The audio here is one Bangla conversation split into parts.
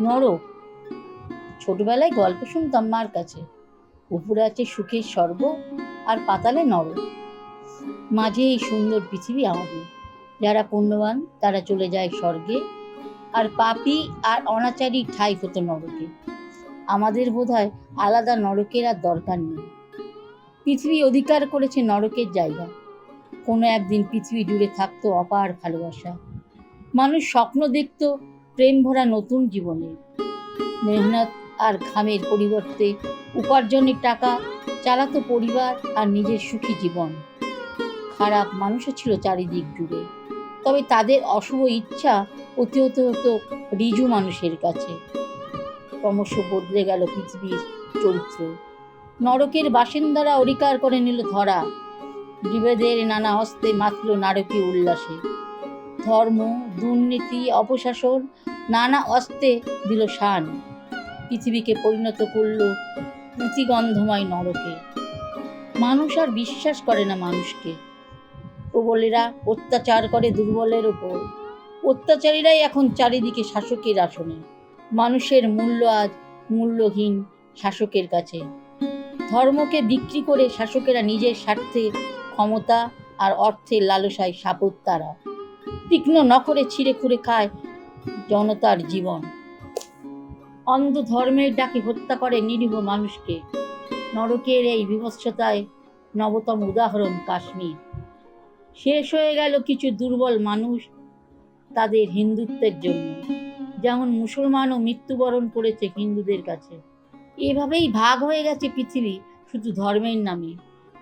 নরক। ছোটবেলায় গল্প শুনতাম মার কাছে। উপরে আছে সুখের স্বর্গ আর পাতালে নরক। মাঝে এই সুন্দর পৃথিবী আমাদের। যারা পুণ্যবান তারা চলে যায় স্বর্গে, আর পাপী আর অনাচারী ঠাঁই হতো নরকে। আমাদের বোধহয় আলাদা নরকের আর দরকার নেই। পৃথিবী অধিকার করেছে নরকের জায়গা। কোনো একদিন পৃথিবী জুড়ে থাকতো অপার ভালোবাসা। মানুষ স্বপ্ন দেখত প্রেম ভরা নতুন জীবনে। মেহনত আর ঘামের পরিবর্তে উপার্জনের টাকা চালাতো পরিবার আর নিজের সুখী জীবন। খারাপ মানুষও ছিল চারিদিক জুড়ে, তবে তাদের অশুভ ইচ্ছা প্রতিহত হতো ঋজু মানুষের কাছে। ক্রমশ বদলে গেল পৃথিবীর চরিত্র। নরকের বাসিন্দারা অধিকার করে নিল ধরা। জীবেদের নানা হস্তে মাতল নারকীয় উল্লাসে। ধর্ম, দুর্নীতি, অপশাসন নানা অস্ত্রে দিল শান। পৃথিবীকে পরিণত করল প্রতিগন্ধময় নরকে। মানুষ আর বিশ্বাস করে না মানুষকে। প্রবলেরা অত্যাচার করে দুর্বলের ওপর। অত্যাচারীরাই এখন চারিদিকে শাসকের আসনে। মানুষের মূল্য আজ মূল্যহীন শাসকের কাছে। ধর্মকে বিক্রি করে শাসকেরা নিজের স্বার্থে ক্ষমতা আর অর্থের লালসায় সাপোত তারা। তীক্ষ্ণ নখরে ছিঁড়ে খুঁড়ে খায় জনতার জীবন। অন্ধ ধর্মের ডাকে হত্যা করে নিরীহ মানুষকে। নরকের এই বিভৎসতায় নবতম উদাহরণ কাশ্মীর। শেষ হয়ে গেল কিছু দুর্বল মানুষ তাদের হিন্দুত্বের জন্য। যেমন মুসলমানও মৃত্যুবরণ করেছে হিন্দুদের কাছে। এভাবেই ভাগ হয়ে গেছে পৃথিবী শুধু ধর্মের নামে।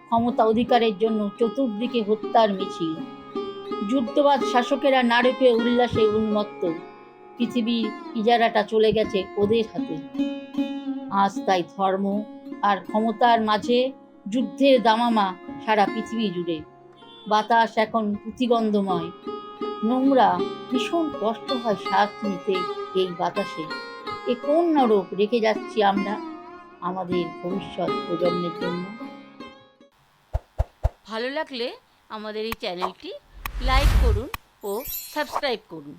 ক্ষমতা অধিকারের জন্য চতুর্দিকে হত্যার মিছিল। যুদ্ধবাদ শাসকেরা নারকীয় উল্লাসে উন্মত্ত। পৃথিবীর ইজারাটা চলে গেছে ওদের হাতে। আজ তাই ধর্ম আর ক্ষমতার মাঝে যুদ্ধের দামামা সারা পৃথিবী জুড়ে। বাতাস এখন প্রতিগন্ধময়, নোংরা, ভীষণ কষ্ট হয় শ্বাস নিতে এই বাতাসে। এ কোন নরক রেখে যাচ্ছি আমরা আমাদের ভবিষ্যৎ প্রজন্মের জন্য? ভালো লাগলে আমাদের এই চ্যানেলটি লাইক করুন ও সাবস্ক্রাইব করুন।